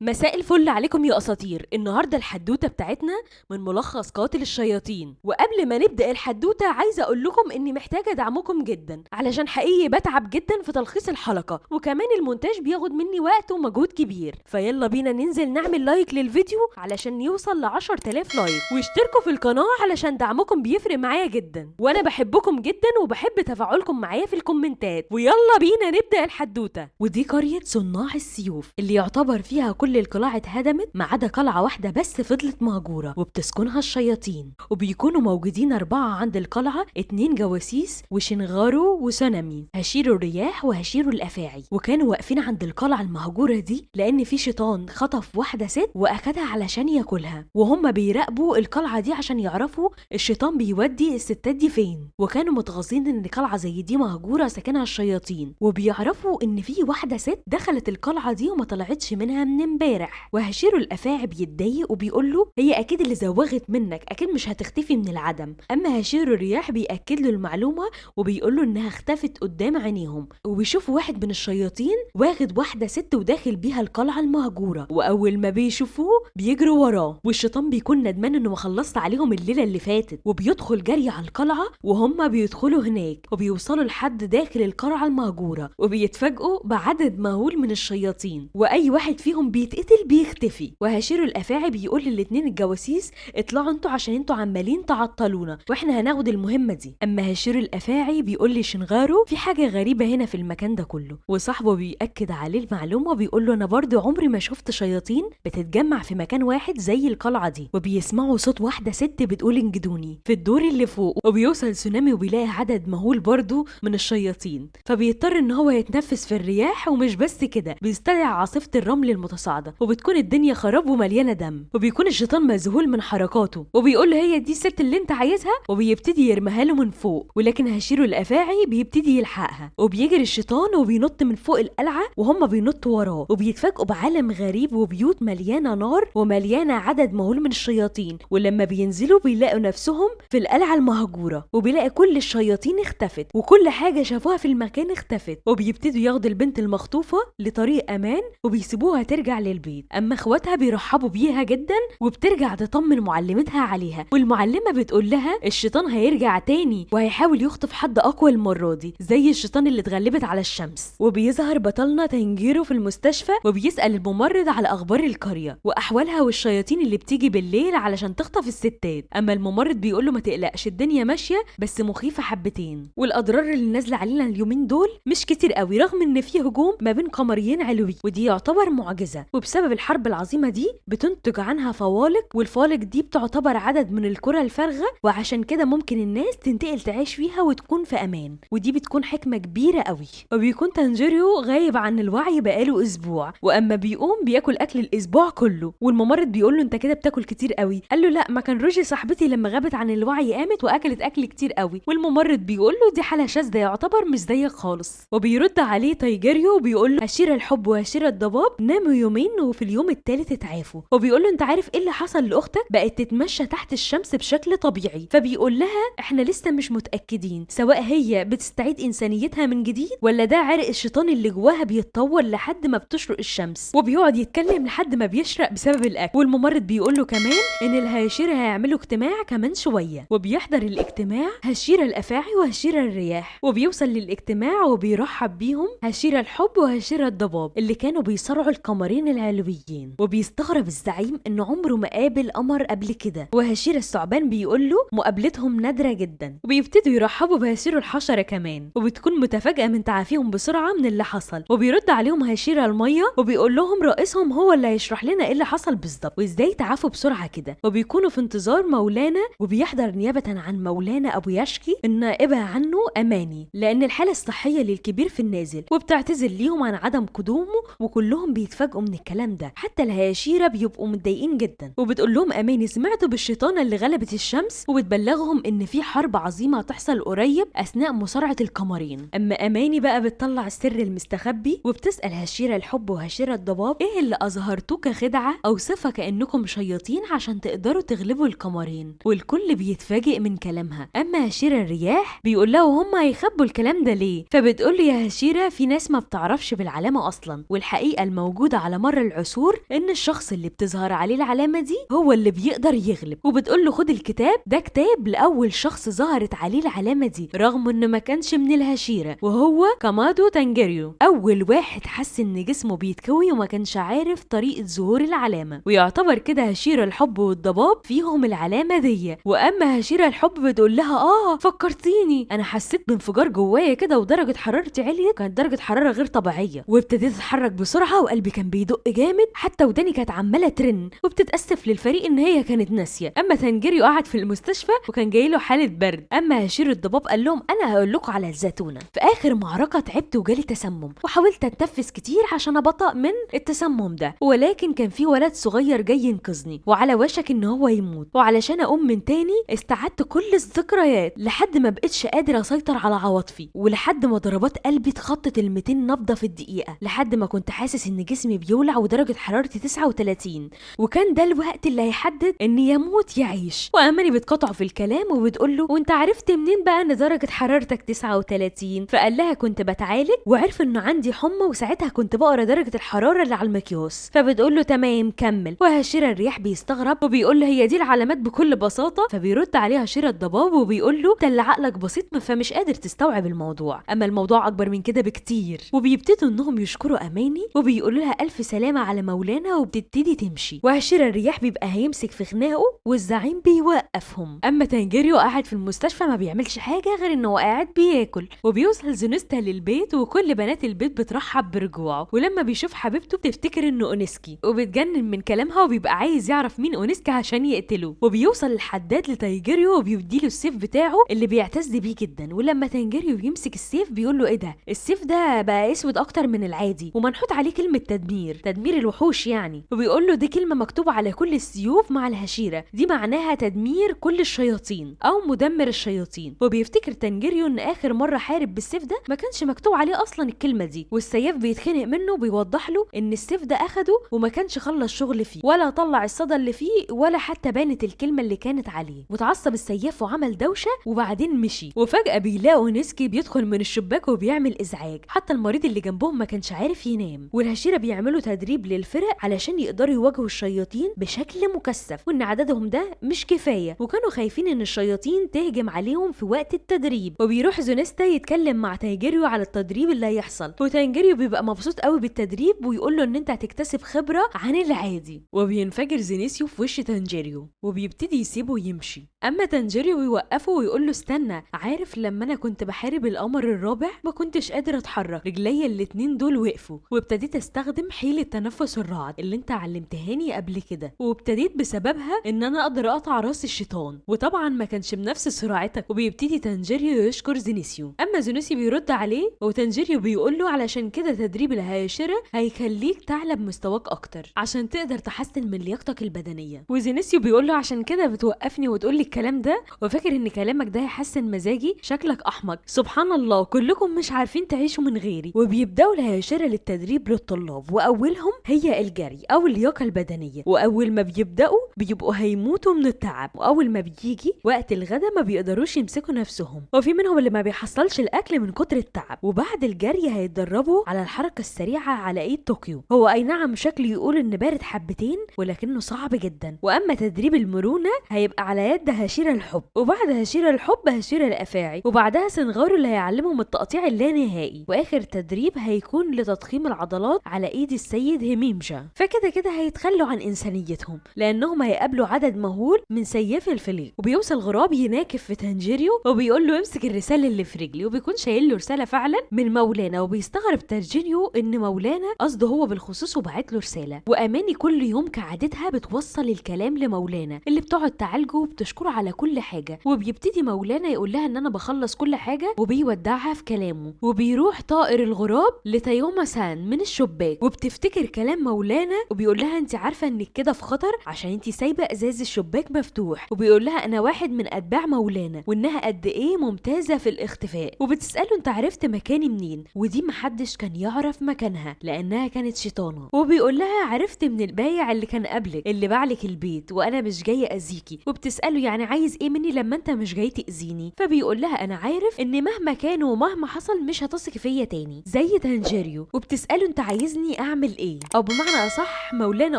مساء الفل عليكم يا اساطير. النهارده الحدوته بتاعتنا من ملخص قاتل الشياطين. وقبل ما نبدا الحدوته عايزه اقول لكم اني محتاجه دعمكم جدا، علشان حقيقي بتعب جدا في تلخيص الحلقه، وكمان المونتاج بياخد مني وقت ومجهود كبير. فيلا بينا ننزل نعمل لايك للفيديو علشان يوصل ل 10000 لايك، واشتركوا في القناه علشان دعمكم بيفرق معايا جدا، وانا بحبكم جدا وبحب تفاعلكم معايا في الكومنتات. ويلا بينا نبدا الحدوته. ودي قريه صناع السيوف اللي يعتبر فيها كل القلاع اتهدمت ما عدا قلعه واحده بس فضلت مهجوره وبتسكنها الشياطين، وبيكونوا موجودين 4 عند القلعه، 2 جواسيس وشنغارو وسونامي، هشيرو الرياح وهشيرو الافاعي. وكانوا واقفين عند القلعه المهجوره دي لان في شيطان خطف واحده ست واخدها علشان ياكلها، وهم بيراقبوا القلعه دي عشان يعرفوا الشيطان بيودي الستات دي فين. وكانوا متغاظين ان قلعه زي دي مهجوره ساكنها الشياطين، وبيعرفوا ان في واحده ست دخلت القلعه دي وما طلعتش منها من امبارح. وهشيرو الافاعي بيتضايق وبيقول له هي اكيد اللي زوغت منك، اكيد مش هتختفي من العدم. اما هشيرو الرياح بياكد له المعلومه وبيقول له انها اختفت قدام عينيهم، وبيشوفوا واحد من الشياطين واخد واحده ست وداخل بيها القلعه المهجوره، واول ما بيشوفوه بيجروا وراه، والشيطان بيكون ندمان انه ما خلصت عليهم الليله اللي فاتت، وبيدخل جري على القلعه وهم بيدخلوا هناك، وبيوصلوا لحد داخل القلعه المهجوره، وبيتفاجئوا بعدد مهول من الشياطين، واي واحد فيهم بيتقتل بيختفي. وهشيرو الافاعي بيقول للاتنين الجواسيس اطلعوا انتوا عشان انتوا عمالين تعطلونا واحنا هناخد المهمه دي. اما هشيرو الافاعي بيقول لشنغارو في حاجه غريبه هنا في المكان ده كله، وصاحبه بيأكد عليه المعلومه وبيقول له انا برضو عمري ما شفت شياطين بتتجمع في مكان واحد زي القلعه دي. وبيسمعوا صوت واحده ست بتقول انجدوني في الدور اللي فوق، وبيوصل سونامي وبيلاقي عدد مهول برضو من الشياطين، فبيضطر ان هو يتنفس في الرياح. ومش بس كده، بيستدعي عاصفه الرمل المتصاعده، وبتكون الدنيا خراب ومليانه دم، وبيكون الشيطان مذهول من حركاته وبيقول له هي دي الست اللي انت عايزها، وبيبتدي يرميها له من فوق. ولكن هشيرو الافاعي بيبتدي يلحقها، وبيجري الشيطان وبينط من فوق القلعه وهم بينطوا وراه، وبيتفاجئوا بعالم غريب وبيوت مليانه نار ومليانه عدد مهول من الشياطين. ولما بينزلوا بيلاقوا نفسهم في القلعه المهجوره، وبيلاقي كل الشياطين اختفت وكل حاجه شافوها في المكان اختفت، وبيبتدوا ياخدوا البنت المخطوفه لطريق امان وبيسيبوها ترجع للبيت. اما اخواتها بيرحبوا بيها جدا وبترجع تطمن معلمتها عليها، والمعلمه بتقول لها الشيطان هيرجع تاني وهيحاول يخطف حد اقوى المره دي زي الشيطان اللي اتغلبت على الشمس. وبيظهر بطلنا تنجيرو في المستشفى وبيسأل الممرض على اخبار القريه واحوالها والشياطين اللي بتيجي بالليل علشان تخطف الستات. اما الممرض بيقول له ما تقلقش الدنيا ماشيه بس مخيفه حبتين، والاضرار اللي نازله علينا اليومين دول مش كتير قوي رغم ان في هجوم ما بين قمريين علوي، ودي يعتبر معجزه. وبسبب الحرب العظيمه دي بتنتج عنها فوالق، والفوالق دي بتعتبر عدد من الكره الفارغه، وعشان كده ممكن الناس تنتقل تعيش فيها وتكون في امان، ودي بتكون حكمه كبيره قوي. وبيكون تانجيريو غايب عن الوعي بقاله اسبوع، واما بيقوم بياكل اكل الاسبوع كله، والممرض بيقول له انت كده بتاكل كتير قوي. قال له لا، ما كان روجي صاحبتي لما غابت عن الوعي قامت واكلت اكل كتير قوي. والممرض بيقول له دي حاله شاذه يعتبر مش زيك خالص. وبيرد عليه تايجيريو وبيقول له هشيرة الحب وهشيرة الضباب ناموا يومين وفي اليوم الثالث اتعافوا. وبيقول له انت عارف ايه اللي حصل لاختك؟ بقت تتمشى تحت الشمس بشكل طبيعي. فبيقول لها احنا لسه مش متاكدين سواء هي بتستعيد انسانيتها من جديد ولا ده عرق الشيطان اللي جواها بيتطور لحد ما بتشرق الشمس. وبيقعد يتكلم لحد ما بيشرق بسبب الاكل. والممرض بيقول له كمان ان الهشيرة هيعملوا اجتماع كمان شويه، وبيحضر الاجتماع هشيرة الافاعي وهشيرة الرياح. وبيوصل للاجتماع وبيرحب بيهم هشيرة الحب وهشيرة الضباب اللي كانوا بيصارعوا القمرين العلويين. وبيستغرب الزعيم انه عمره ما قابل قمر قبل كده، وهشيرة الثعبان بيقول له مقابلتهم نادره جدا. وبيبتدوا يرحبوا بهشيرة الحشره كمان، وبتكون متفاجئه من تعافيهم بسرعه من اللي حصل. وبيرد عليهم هشيرة الميه وبيقول لهم رئيسهم هو اللي هيشرح لنا ايه اللي حصل بالظبط وازاي تعافوا بسرعه كده. وبيكونوا في انتظار مولانا، وبيحضر نيابه عن مولانا ابو يشكي النائبه عنه اماني لان الحاله الصحيه للكبير في النازل، وبتعتذر ليهم عن عدم قدومه. وكلهم بيتفاجئوا من الكلام ده، حتى الهشيرة بيبقوا متضايقين جدا. وبتقول لهم اماني سمعتوا بالشيطانه اللي غلبت الشمس، وبتبلغهم ان في حرب عظيمه هتحصل قريب اثناء مصارعه القمرين. اما اماني بقى بتطلع السر المستخبي وبتسال هشيرة الحب وهشيرة الضباب ايه اللي اظهرتوه كخدعه او صفه كانكم شياطين عشان تقدروا تغلبوا القمرين. والكل بيتفاجئ من كلامها. اما هشيرة الرياح بيقول لها وهم هيخبوا الكلام ده ليه؟ فبتقول له يا هشيرة في ناس ما بتعرفش بالعلامه اصلا، والحقيقه الموجوده على مر مر العصور ان الشخص اللي بتظهر عليه العلامة دي هو اللي بيقدر يغلب، وبتقول له خد الكتاب ده كتاب لأول شخص ظهرت عليه العلامة دي رغم انه ما كانش من الهشيرة، وهو كامادو تانجيريو، اول واحد حس ان جسمه بيتكوي وما كانش عارف طريقة ظهور العلامة. ويعتبر كده هشيرة الحب والضباب فيهم العلامة دي. واما هشيرة الحب بتقول لها فكرتيني، انا حسيت بانفجار جوايا كده ودرجة حرارتي عليت، كانت درجة حرارة غير طبيعية، وابتديت اتحرك بسرعة وقلبي كان بيدق جامد، حتى وداني كانت عمالة ترن، وبتتأسف للفريق ان هي كانت ناسية. اما تانجيريو قعد في المستشفى وكان جايله حالة برد. اما هشير الضباب قال لهم انا هقول لكم على الزيتونة، في اخر معركة تعبت وجالي تسمم وحاولت اتنفس كتير عشان ابطأ من التسمم ده، ولكن كان في ولد صغير جاي ينقذني وعلى وشك ان هو يموت، وعلشان اقوم من تاني استعدت كل الذكريات لحد ما بقتش قادر اسيطر على عواطفي، ولحد ما ضربات قلبي اتخطت ال 200 نبضة في الدقيقة، لحد ما كنت حاسس ان جسمي بيولع ودرجة حرارتي 39، وكان ده الوقت اللي هيحدد اني يموت يعيش. واماني بتقطع في الكلام وبتقول له وانت عرفت منين بقى ان درجة حرارتك 39؟ فقال لها كنت بتعالج وعرف انه عندي حمى وساعتها كنت بقرا درجة الحرارة اللي على المقياس. فبتقول له تمام كمل. وهشيرة الرياح بيستغرب وبيقول له هي دي العلامات بكل بساطة؟ فبيرد عليها هشيرة الضباب وبيقول له ده اللي عقلك بسيط فمش قادر تستوعب الموضوع، اما الموضوع اكبر من كده بكتير. وبيبتدوا انهم يشكروا اماني وبيقولوا لها الف سلامة على مولانا، وبتبتدي تمشي. وهشيرة الرياح بيبقى هيمسك في خناقه والزعيم بيوقفهم. اما تانجيريو قاعد في المستشفى ما بيعملش حاجة غير انه قاعد بياكل. وبيوصل زونستا للبيت وكل بنات البيت بترحب برجوعه، ولما بيشوف حبيبته بتفتكر انه اونسكي وبتجنن من كلامها وبيبقى عايز يعرف مين اونسكي عشان يقتله. وبيوصل الحداد لتايجيريو وبيديله السيف بتاعه اللي بيعتز بيه جدا، ولما تانجيريو يمسك السيف بيقول له ايه ده؟ السيف ده بقى اسود اكتر من العادي ومنحوت عليه كلمة تدمير الوحوش يعني. وبيقول له دي كلمة مكتوبة على كل السيوف مع الهشيرة، دي معناها تدمير كل الشياطين او مدمر الشياطين. وبيفتكر تانجيريو ان اخر مرة حارب بالسيف ده ما كانش مكتوب عليه اصلا الكلمة دي، والسياف بيتخنق منه وبيوضح له ان السيف ده اخده وما كانش خلص شغل فيه ولا طلع الصدى اللي فيه ولا حتى بانت الكلمة اللي كانت عليه. وتعصب السياف وعمل دوشة وبعدين مشي. وفجأة بيلاقوا نسكي بيدخل من الشباك وبيعمل ازعاج، حتى المريض اللي جنبهم ما كانش عارف ينام. والهشيرة بيعملوا تدريب للفرق علشان يقدروا يواجهوا الشياطين بشكل مكثف، وان عددهم ده مش كفاية وكانوا خايفين ان الشياطين تهجم عليهم في وقت التدريب. وبيروح زونستا يتكلم مع تايجيريو على التدريب اللي هيحصل، وتايجيريو بيبقى مبسوط قوي بالتدريب ويقول له ان انت هتكتسب خبرة عن العادي. وبينفجر زينيسيو في وش تانجيريو وبيبتدي يسيبه ويمشي. اما تانجيريو يوقفه ويقول له استنى، عارف لما انا كنت بحارب القمر الرابع ما كنتش قادر اتحرك، رجليا الاتنين دول وقفوا وابتديت استخدم حيلة تنفس الرعد اللي انت علمتهاني قبل كده، وابتديت بسببها ان انا اقدر اقطع راس الشيطان، وطبعا ما كانش بنفس سرعتك. وبيبتدي تانجيريو يشكر زينيسيو، اما زينيسيو بيرد عليه وتانجيريو بيقول له علشان كده تدريب الهياشرة هيخليك تعلى بمستواك اكتر عشان تقدر تحسن من لياقتك البدنية. وزينيسيو بيقول له عشان كده بتوقفني وتقول لي الكلام ده وفاكر ان كلامك ده هيحسن مزاجي؟ شكلك احمق، سبحان الله كلكم مش عارفين تعيشوا من غيري. وبيبداوا الهياشرة للتدريب للطلاب، واولهم هي الجري او اللياقة البدنية، واول ما بيبداوا بيبقوا هيموتوا من التعب، واول ما بيجي وقت الغدا ما بيقدروش يمسكوا نفسهم، وفي منهم اللي ما بيحصلش الاكل من كتر التعب. وبعد الجري هيتدربوا على الحركة السريعة على ايد طوكيو، هو اي نعم شكله يقول ان بارد حبتين ولكنه صعب جدا. واما تدريب المرونة هيبقى على يد هشيرة الحب، وبعد هشيرة الحب هشيرة الافاعي، وبعدها سنغارو اللي هيعلمهم التقطيع اللانهائي، واخر تدريب هيكون لتضخيم العضلات على ايد السيد هميمجا. فكده كده هيتخلوا عن انسانيتهم لانهم هيقابلوا عدد مهول من سياف الفليق. وبيوصل غراب يناكف في تانجيريو وبيقول له امسك الرسالة اللي في رجلي، وبيكون شايل له رسالة فعلا من مولانا. وبيستغرب تانجيريو ان مولانا قصده هو بالخصوص وبعت له رسالة. واماني كل يوم كعادتها بتوصل الكلام لمولانا اللي بتقعد تعالجه وبتشكره على كل حاجة. وبيبتدي مولانا يقول لها ان انا بخلص كل حاجة وبيودعها في كلامه. وبيروح طائر الغراب لتايوما سان من الشباك وبتفتكر كلام مولانا وبيقول لها انت عارفة انك كده في خطر عشان انت سايبة ازاز الشباك مفتوح. وبيقول لها انا واحد من اتباع مولانا وانها قد ايه ممتازة في الاختفاء. وبتسأله انت عرفت مكاني منين؟ ودي محدش كان يعرف مكانها لانها كانت شيطانة. وبيقول لها عرفت من البايع اللي كان قبلك اللي باعلك البيت وانا مش جاية اذيكي. وبتسأله يعني عايز ايه مني لما انت مش جاي تأذيني؟ فبيقول لها انا عارف ان مهما كان ومهما حصل مش هتثق فيا تاني زي تانجيريو. وبتسأله انت عايزني اعمل اعمل ايه، او بمعنى اصح مولانا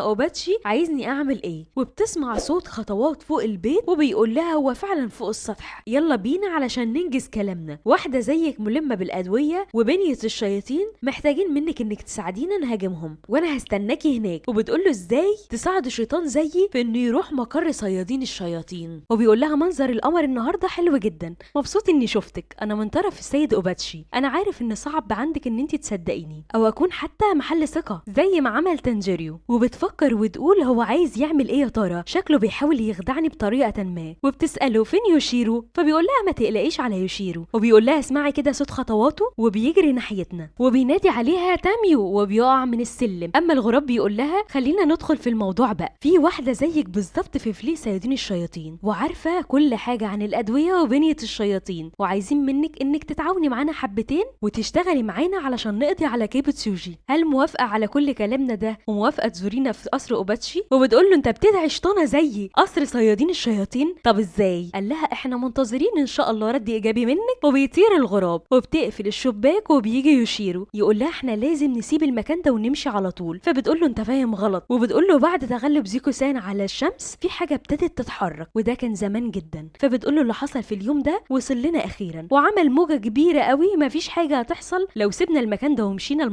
اوباتشي عايزني اعمل ايه. وبتسمع صوت خطوات فوق البيت وبيقول لها هو فعلا فوق السطح، يلا بينا علشان ننجز كلامنا. واحده زيك ملمه بالادويه وبنيه الشياطين محتاجين منك انك تساعدينا نهاجمهم، وانا هستناكي هناك. وبتقول له ازاي تساعد شيطان زيي في انه يروح مقر صيادين الشياطين. وبيقول لها منظر القمر النهارده حلو جدا، مبسوط اني شفتك، انا من طرف السيد اوباتشي. انا عارف ان صعب عندك ان انت تصدقيني او اكون حتى محل ثقه زي ما عمل تانجيريو. وبتفكر وتقول هو عايز يعمل ايه يا ترى، شكله بيحاول يخدعني بطريقه ما. وبتساله فين يوشيرو، فبيقول لها ما تقلقيش على يوشيرو. وبيقول لها اسمعي كده صوت خطواته وبيجري ناحيتنا، وبينادي عليها تاميو وبيقع من السلم. اما الغراب بيقول لها خلينا ندخل في الموضوع بقى، في واحده زيك بالظبط في فليس صيادين الشياطين وعارفه كل حاجه عن الادويه وبنيه الشياطين، وعايزين منك انك تتعاوني معانا حبتين وتشتغلي معانا علشان نقضي على كيبوتسوجي. هل موافقه على كل كلامنا ده وموافقه تزورينا في قصر اوباتشي؟ وبتقول له انت بتدعي شطانه زيي قصر صيادين الشياطين؟ طب ازاي؟ قال لها احنا منتظرين ان شاء الله رد ايجابي منك. وبيطير الغراب وبتقفل الشباك وبيجي يوشيرو يقول لها احنا لازم نسيب المكان ده ونمشي على طول. فبتقول له انت فاهم غلط. وبتقول له بعد تغلب زيكو سان على الشمس في حاجه ابتدت تتحرك وده كان زمان جدا. فبتقول له اللي حصل في اليوم ده وصل لنا اخيرا وعمل موجه كبيره قوي، مفيش حاجه هتحصل لو سيبنا المكان ده ومشينا.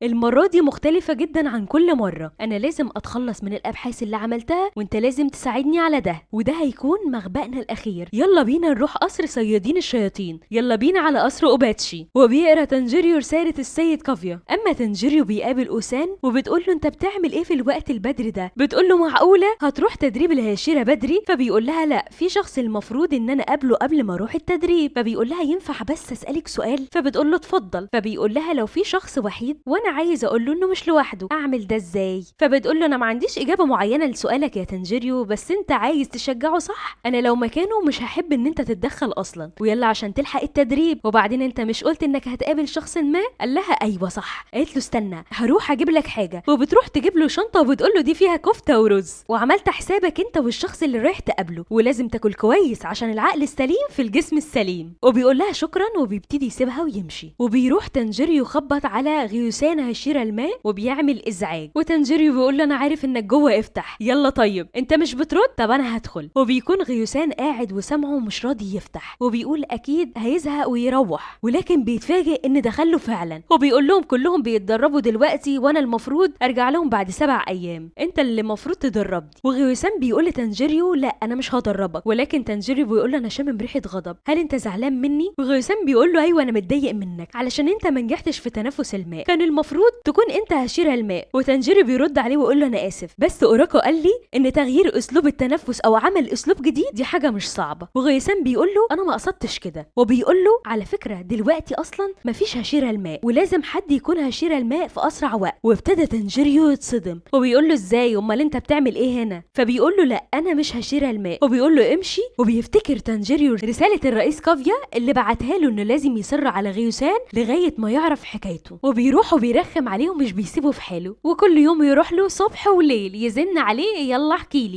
المره دي مختلفه جدا عن كل مره. انا لازم اتخلص من الابحاث اللي عملتها وانت لازم تساعدني على ده، وده هيكون مخبأنا الاخير. يلا بينا نروح قصر صيادين الشياطين، يلا بينا على قصر اوباتشي. وبيقرا تانجيريو رساله السيد كافيا. اما تانجيريو بيقابل اوسان وبتقول له انت بتعمل ايه في الوقت البدري ده؟ بتقول له معقوله هتروح تدريب الهاشيره بدري؟ فبيقول لها لا، في شخص المفروض ان انا اقابله قبل ما اروح التدريب. فبيقول لها ينفع بس اسالك سؤال؟ فبتقول له اتفضل. فبيقول لها لو في شخص وحيد وانا عايزه اقول له انه مش لوحده اعمل ده ازاي؟ فبتقول له انا ما عنديش اجابه معينه لسؤالك يا تانجيريو، بس انت عايز تشجعه صح؟ انا لو مكانه مش هحب ان انت تتدخل اصلا، ويلا عشان تلحق التدريب. وبعدين انت مش قلت انك هتقابل شخص ما؟ قال لها ايوه صح. قالت له استنى هروح اجيب لك حاجه. وبتروح تجيب له شنطه وبتقول له دي فيها كفته ورز، وعملت حسابك انت والشخص اللي رايح تقابله، ولازم تاكل كويس عشان العقل السليم في الجسم السليم. وبيقول لها شكرا وبيبتدي يسيبها ويمشي. وبيروح تانجيريو يخبط على غيوسان هشيرة الماء وبيعمل ازعاج. وتانجيريو بيقول له انا عارف انك جوه افتح. يلا طيب انت مش بترد؟ طب انا هدخل. وبيكون غيوسان قاعد وسامعه مش راضي يفتح، وبيقول اكيد هيزهق ويروح، ولكن بيتفاجئ ان دخله فعلا. وبيقول لهم كلهم بيتدربوا دلوقتي وانا المفروض ارجع لهم بعد 7 ايام، انت اللي المفروض تدربني. وغيوسان بيقول لتانجيريو لا انا مش هدربك، ولكن تانجيريو بيقول له انا شامم ريحه غضب، هل انت زعلان مني؟ وغيوسان بيقول له ايوه انا متضايق منك علشان انت ما نجحتش في تنفس الماء، كان المفروض تكون انت هشير الماء. وتانجيريو بيرد عليه ويقول له انا اسف، بس اوراكو قال لي ان تغيير اسلوب التنفس او عمل اسلوب جديد دي حاجه مش صعبه. وغيوسان بيقول له انا ما قصدتش كده. وبيقول له على فكره دلوقتي اصلا مفيش هشير الماء ولازم حد يكون هشير الماء في اسرع وقت. وابتدى تانجيريو يتصدم وبيقول له ازاي، امال انت بتعمل ايه هنا؟ فبيقول له لا انا مش هشير الماء. وبيقول له امشي. وبيفتكر تانجيريو رساله الرئيس كافيا اللي بعتها له انه لازم يصر على غيوسان لغايه ما يعرف حكايته. وبيروح وبيرخم عليه ومش بيسيبه في حاله، وكل يوم يروح له صبح وليل يزن عليه يلا احكي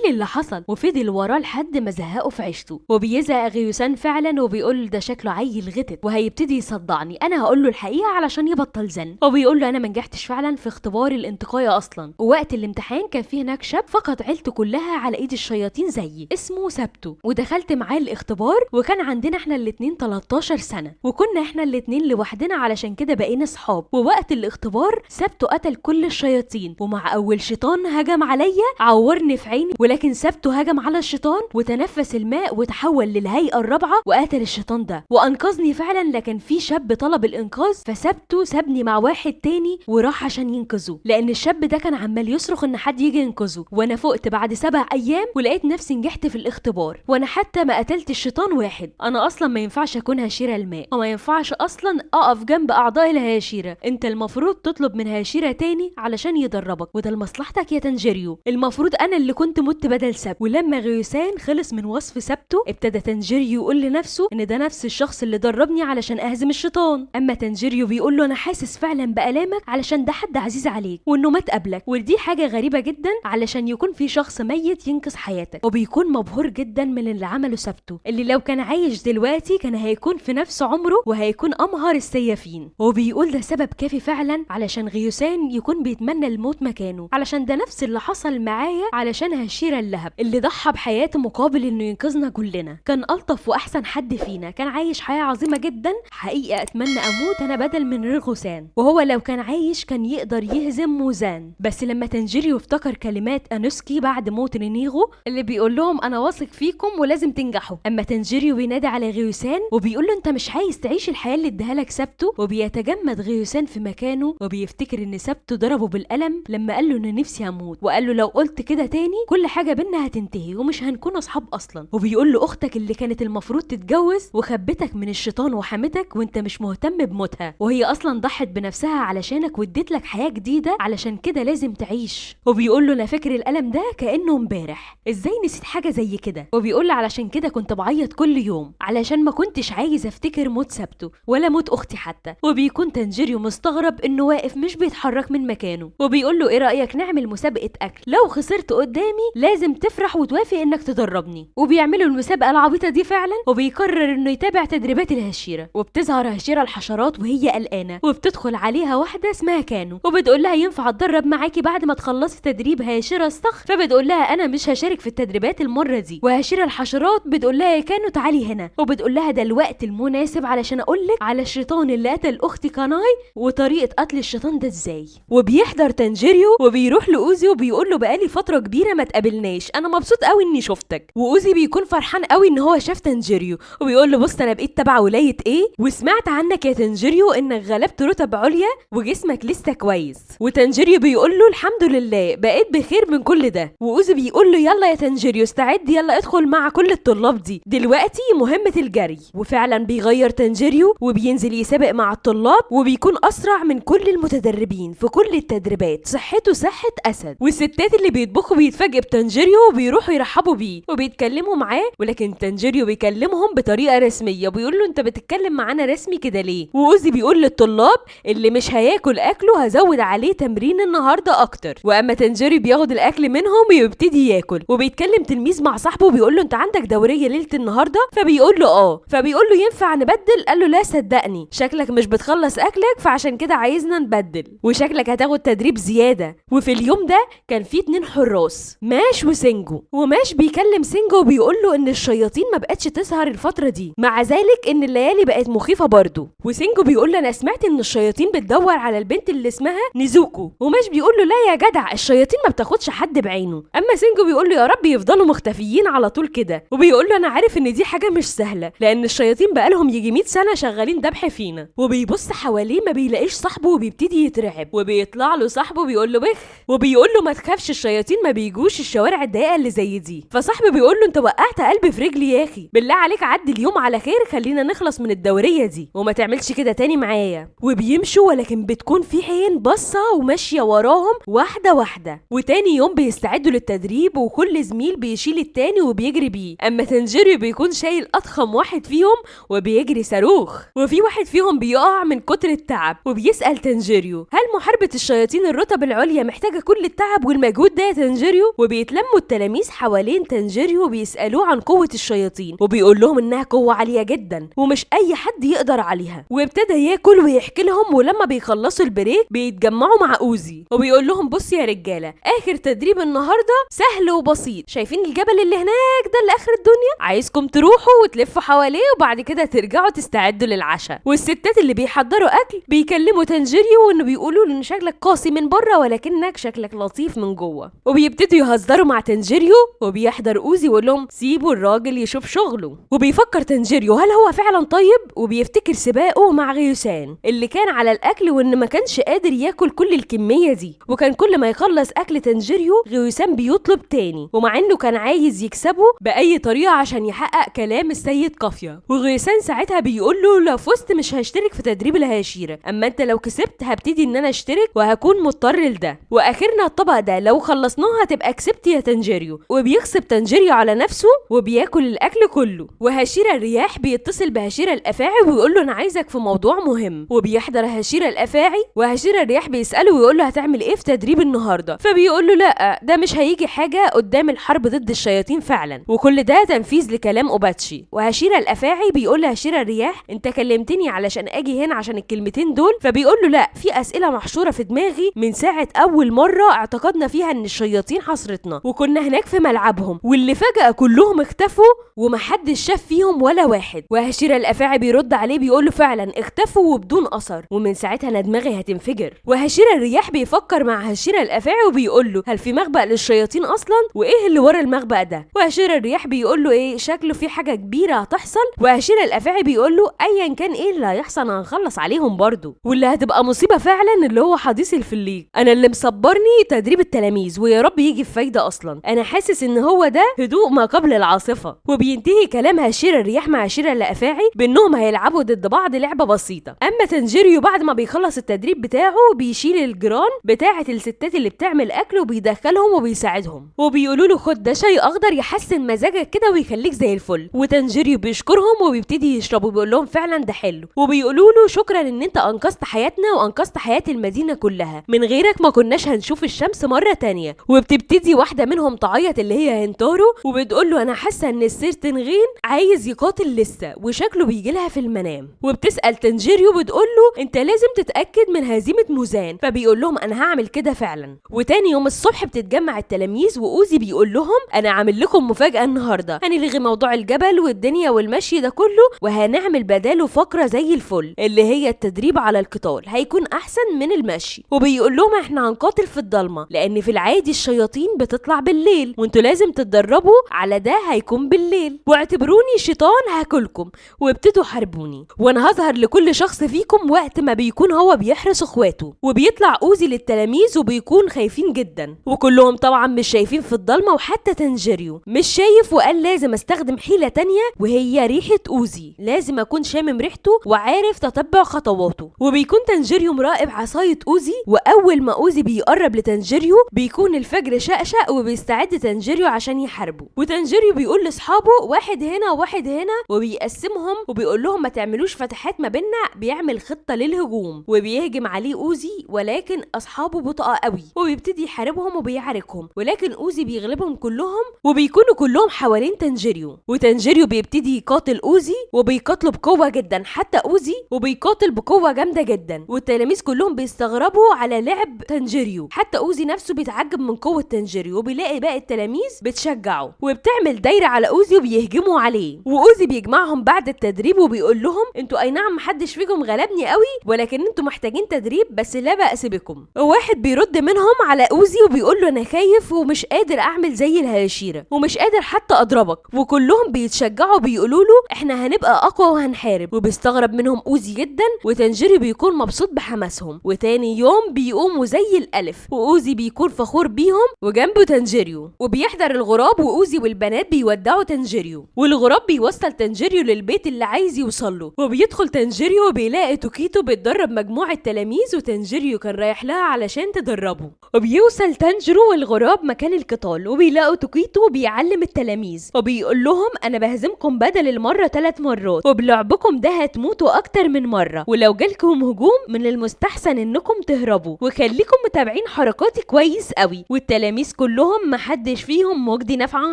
لي اللي حصل. وفضل وراه لحد ما زهقه في عيشته. وبيزهق غيوسان فعلا وبيقول ده شكله عيل غتت وهيبتدي يصدعني، انا هقول له الحقيقه علشان يبطل زن. وبيقول له انا ما نجحتش فعلا في اختبار الانتقايه اصلا، ووقت الامتحان كان فيه هناك شاب فقد عيلته كلها على ايد الشياطين زيي اسمه سابتو، ودخلت معاه الاختبار وكان عندنا احنا الاتنين 13 سنه وكنا احنا الاتنين لوحدنا علشان كده بقينا صحاب. ووقت الاختبار سابتو قتل كل الشياطين، ومع اول شيطان هجم عليا عورني في عيني، ولكن سابتو هجم على الشيطان وتنفس الماء وتحول للهيئه الرابعه وقتل الشيطان ده وانقذني فعلا، لكن في شاب طلب الانقاذ فسابتو سابني مع واحد تاني وراح عشان ينقذه، لان الشاب ده كان عمال يصرخ ان حد يجي ينقذه. وانا فقت بعد 7 ايام ولقيت نفسي نجحت في الاختبار، وانا حتى ما قتلت الشيطان واحد. انا اصلا ما ينفعش اكون هشيره الماء وما ينفعش اصلا اقف جنب اعضاء الهاشيره، انت المفروض تطلب من هاشيره تاني علشان يدربك، وده لمصلحتك يا تانجيريو، المفروض انا اللي كنت مت بدل سابتو. ولما غيوسان خلص من وصف سابتو ابتدى تانجيريو يقول لنفسه ان ده نفس الشخص اللي دربني علشان اهزم الشيطان. اما تانجيريو بيقول له انا حاسس فعلا بالامك علشان ده حد عزيز عليك وانه مات قبلك، ودي حاجه غريبه جدا علشان يكون في شخص ميت ينقذ حياتك. وبيكون مبهور جدا من اللي عمله سابتو، اللي لو كان عايش دلوقتي كان هيكون في نفس عمره وهيكون امهر السيافين. وبيقول ده سبب كافي فعلا علشان غيوسان غيوسان يكون بيتمنى الموت مكانه، علشان ده نفس اللي حصل معايا علشان هشيرة اللهب اللي ضحى بحياته مقابل انه ينقذنا كلنا. كان الطف واحسن حد فينا، كان عايش حياة عظيمة جدا. حقيقة اتمنى اموت انا بدل من ريغوسان، وهو لو كان عايش كان يقدر يهزم موزان. بس لما تنجيريو افتكر كلمات انوسكي بعد موت رينيغو اللي بيقول لهم انا واثق فيكم ولازم تنجحوا، اما تنجيريو بينادي على غيوسان وبيقول له انت مش عايز تعيش الحياة اللي اداها لك سابتو، وبيتجمد غيوسان في مكانه وبيفتكر ان سابتو ضربه بالقلم لما قال له ان نفسي اموت، وقال له لو قلت كده تاني كل حاجة بينا هتنتهي ومش هنكون اصحاب اصلا. وبيقول له اختك اللي كانت المفروض تتجوز وخبتك من الشيطان وحمتك وانت مش مهتم بموتها، وهي اصلا ضحت بنفسها علشانك واديت لك حياة جديدة، علشان كده لازم تعيش. وبيقول له انا فاكر القلم ده كأنه امبارح، ازاي نسيت حاجة زي كده؟ وبيقول له علشان كده كنت بعيط كل يوم، علشان ما كنتش عايز افتكر موت سابتو ولا موت اختي حتى. وبيكون تنجيريو مستغرب انه واقف مش بيتحرك من مكانه، وبيقول له ايه رأيك نعمل مسابقة اكل؟ لو خسرت قدامي لازم تفرح وتوافق انك تدربني. وبيعملوا المسابقة العبيطة دي فعلا، وبيقرر انه يتابع تدريبات الهشيرة. وبتظهر هشيرة الحشرات وهي قلقانة، وبتدخل عليها واحدة اسمها كانو وبتقول لها ينفع اتدرب معاكي بعد ما تخلصي تدريب هشيرة الصخر؟ فبتقول لها انا مش هشارك في التدريبات المرة دي. وهشيرة الحشرات بتقول لها يا كانو تعالي هنا، وبتقول لها ده الوقت المناسب علشان اقولك على الشيطان اللي قتل اختي كاناي وطريقة قتل الشيطان ده ازاي. وبيحضر تنجيريو وبيروح لاوزي وبيقول له بقالي فترة كبيرة ما تقابلناش، انا مبسوط قوي اني شفتك. واوزي بيكون فرحان قوي ان هو شاف تنجيريو، وبيقول له بص انا بقيت تبع ولاية ايه، وسمعت عنك يا تنجيريو انك غلبت رتب عليا وجسمك لسه كويس. وتنجيريو بيقول له الحمد لله بقيت بخير من كل ده. واوزي بيقول له يلا يا تنجيريو استعد، يلا ادخل مع كل الطلاب دي دلوقتي مهمة الجري. وفعلا بيغير تنجيريو وبينزل يسابق مع الطلاب، وبيكون اسرع من كل المتدربين في كل التدريبات، صحته صحة اسد. والستات اللي بيطبخوا بيتفاجئوا بتنجيريو وبيروحوا يرحبوا بيه وبيتكلموا معاه، ولكن تنجيريو بيكلمهم بطريقة رسمية وبيقول له انت بتتكلم معانا رسمي كده ليه؟ واوزي بيقول للطلاب اللي مش هياكل اكله هزود عليه تمرين النهارده اكتر. واما تنجيريو بياخد الاكل منهم ويبتدي ياكل، وبيتكلم تلميذ مع صاحبه وبيقول له انت عندك دورية ليلة النهارده؟ فبيقول له اه، فبيقول له ينفع نبدل؟ قال له لا صدقني شكلك مش بتخلص اكلك فعشان كده عايزنا نبدل، وشكلك هتاخد تدريب زيادة. وفي اليوم ده كان في 2 حراس، ماش وسينجو. وماش بيكلم سينجو وبيقول له ان الشياطين ما بقتش تسهر الفترة دي، مع ذلك ان الليالي بقت مخيفة برضه. وسينجو بيقول له انا سمعت ان الشياطين بتدور على البنت اللي اسمها نيزوكو. وماش بيقول له لا يا جدع الشياطين ما بتاخدش حد بعينه. اما سينجو بيقول له يا رب يفضلوا مختفيين على طول كده. وبيقول له انا عارف ان دي حاجة مش سهلة لان الشياطين بقالهم يجي 100 سنة شغالين ذبح فينا. وبيبص حواليه ما بيلاقيش صاحبه وبيبتدي يترعب، وبيطلع له صاحبه بيقول له بخ، وبيقول له ما تخافش الشياطين ما بيجوش الشوارع الضيقة اللي زي دي. فصاحبه بيقول له انت وقعت قلبي في رجلي يا اخي، بالله عليك عدي اليوم على خير، خلينا نخلص من الدورية دي وما تعملش كده تاني معايا. وبيمشوا ولكن بتكون في عين باصة وماشية وراهم واحدة واحدة. وتاني يوم بيستعدوا للتدريب وكل زميل بيشيل التاني وبيجري بيه، اما تنجيريو بيكون شايل اضخم واحد فيهم وبيجري صاروخ. وفي واحد فيهم بيقع من كتر التعب وبيسأل تنجيريو هل محاربة الشياطين الرتب العليا محتاجة كل التعب والمجهود ده يا تنجيريو؟ وبيتلموا التلاميذ حوالين تنجيريو وبيسألوه عن قوة الشياطين، وبيقول لهم انها قوة عالية جدا ومش اي حد يقدر عليها. وابتدى ياكل ويحكي لهم، ولما بيخلصوا البريك بيتجمعوا مع اوزي وبيقول لهم بصوا يا رجالة اخر تدريب النهاردة سهل وبسيط، شايفين الجبل اللي هناك ده اللي اخر الدنيا؟ عايزكم تروحوا وتلفوا حواليه وبعد كده ترجعوا تستعدوا للعشاء. والستات اللي بيحضروا اكل بيكلموا تنجيريو وانه بيقولوا له ان شكلك قاسي من بره ولكنك شكلك لطيف من جوه، وبيبتدوا يهزروا مع تنجيريو. وبيحضر اوزي ويقول لهم سيبوا الراجل يشوف شغله. وبيفكر تنجيريو هل هو فعلا طيب، وبيفتكر سباقه مع غيوسان اللي كان على الاكل وان ما كانش قادر ياكل كل الكميه دي، وكان كل ما يخلص اكل تنجيريو غيوسان بيطلب تاني، ومع انه كان عايز يكسبه باي طريقه عشان يحقق كلام السيد قافية. وغيوسان ساعتها بيقول له لو فزت مش هشترك في تدريب الهشيرة، اما انت لو كسبت هبتدي ان انا اشترك وهكون مضطر لده، واخرنا الطبق ده لو خلصناه هتبقى كسبت يا تنجيريو. وبيغصب تنجيريو على نفسه وبياكل الاكل كله. وهشيرة الرياح بيتصل بهشيرة الافاعي ويقول له انا عايزك في موضوع مهم. وبيحضر هشيرة الافاعي وهشيرة الرياح بيساله ويقول له هتعمل ايه في تدريب النهارده؟ فبيقول له لا ده مش هيجي حاجه قدام الحرب ضد الشياطين فعلا، وكل ده تنفيذ لكلام اوباتشي. وهشيرة الافاعي بيقول لهشيرة الرياح انت كلمتني علشان اجي هنا عشان الكلمتين دول؟ فبيقول له لا في اسئله اسئله محشوره في دماغي من ساعه اول مره اعتقدنا فيها ان الشياطين حصرتنا وكنا هناك في ملعبهم، واللي فجاه كلهم اختفوا ومحدش شاف فيهم ولا واحد. وهشيرة الافاعي بيرد عليه بيقول له فعلا اختفوا وبدون اثر، ومن ساعتها انا دماغي هتنفجر. وهشيرة الرياح بيفكر مع هشيرة الافاعي وبيقول له هل في مخبأ للشياطين اصلا، وايه اللي ورا المخبأ ده؟ وهشيرة الرياح بيقول له ايه شكله في حاجه كبيره هتحصل. وهشيرة الافاعي بيقول له ايا كان ايه اللي هيحصل هنخلص عليهم برضو، واللي هتبقى مصيبه فعلا اللي هو حديث الفليج. انا اللي مصبرني تدريب التلاميذ ويا رب يجي في فايده، اصلا انا حاسس ان هو ده هدوء ما قبل العاصفه. وبينتهي كلام هشيرة الرياح مع هشيرة الافاعي بانهم هيلعبوا ضد بعض لعبه بسيطه. اما تنجيريو بعد ما بيخلص التدريب بتاعه بيشيل الجيران بتاعه الستات اللي بتعمل اكل وبيدخلهم وبيساعدهم، وبيقولوا له خد ده شاي اخضر يحسن مزاجك كده ويخليك زي الفل. وتنجيريو بيشكرهم وبيبتدي يشرب وبيقول لهم فعلا ده حلو، وبيقولوا له شكرا ان انت انقذت حياتنا وانقذت حياه المدينه كلها، من غيرك ما كناش هنشوف الشمس مره تانية. وبتبتدي واحده منهم تعيط اللي هي هنتارو وبتقول له انا حاسه ان السير تنغين عايز يقاتل لسه وشكله بيجي لها في المنام. وبتسال تنجيريو بتقول له انت لازم تتاكد من هزيمه موزان، فبيقول لهم انا هعمل كده فعلا. وتاني يوم الصبح بتتجمع التلاميذ واوزي بيقول لهم انا عامل لكم مفاجاه النهارده، هنلغي موضوع الجبل والدنيا والمشي ده كله وهنعمل بداله فقره زي الفل اللي هي التدريب على القتال، هيكون احسن من المشي. وبيقول لهم احنا هنقاتل في الضلمه لان في العادي الشياطين بتطلع بالليل وانتوا لازم تتدربوا على ده هيكون بالليل، واعتبروني شيطان هاكلكم وابتدوا حاربوني، وانا هظهر لكل شخص فيكم وقت ما بيكون هو بيحرس اخواته. وبيطلع اوزي للتلاميذ وبيكون خايفين جدا وكلهم طبعا مش شايفين في الضلمه، وحتى تنجيريو مش شايف وقال لازم استخدم حيله تانية وهي ريحه اوزي، لازم اكون شامم ريحته وعارف تتبع خطواته. وبيكون تنجيريو مراقب عصايه اوزي، واول ما اوزي بيقرب لتنجيريو بيكون الفجر شقشق وبيستعد تنجيريو عشان يحاربه. وتنجيريو بيقول لاصحابه واحد هنا وواحد هنا وبيقسمهم وبيقول لهم ما تعملوش فتحات ما بيننا، بيعمل خطه للهجوم وبيهجم عليه اوزي، ولكن اصحابه بطاقه قوي وبيبتدي يحاربهم وبيعاركهم، ولكن اوزي بيغلبهم كلهم وبيكونوا كلهم حوالين تنجيريو. وتنجيريو بيبتدي يقاتل اوزي وبيقاتله بقوه جدا، حتى اوزي وبيقاتل بقوه جامده جدا، والتلاميذ كلهم بيستغربوا على لعب تنجيريو، حتى اوزي نفسه بيتعجب من قوه تنجيريو، وبيلاقي باقي التلاميذ بتشجعه وبتعمل دايره على اوزي وبيهجموا عليه. واوزي بيجمعهم بعد التدريب وبيقول لهم انتوا اي نعم محدش فيكم غلبني قوي ولكن انتوا محتاجين تدريب بس لا بأس بكم. وواحد بيرد منهم على اوزي وبيقول له انا خايف ومش قادر اعمل زي الهشيرة ومش قادر حتى اضربك، وكلهم بيتشجعوا بيقولوا له احنا هنبقى اقوى وهنحارب. وبيستغرب منهم اوزي جدا وتنجيري بيكون مبسوط بحماسهم. وتاني يوم بيقوموا زي الالف واوزي بيكون فخور بيهم وجنبه تنجيريو، وبيحضر الغراب واوزي والبنات بيودعوا تنجيريو، والغراب بيوصل تنجيريو للبيت اللي عايز يوصل له. وبيدخل تنجيريو وبيلاقي توكيتو بتدرب مجموعه تلاميذ وتنجيريو كان رايح لها علشان تدربه. وبيوصل تنجيرو والغراب مكان القتال وبيلاقوا توكيتو بيعلم التلاميذ وبيقول لهم انا بهزمكم بدل المره 3 مرات، وبلعبكم ده هتموتوا اكتر من مره، ولو جالكم هجوم من المستحسن انكم تهربوا وخليكم متابعين حركاتي كويس قوي. والتلاميذ كلهم محدش فيهم مجدي نفعا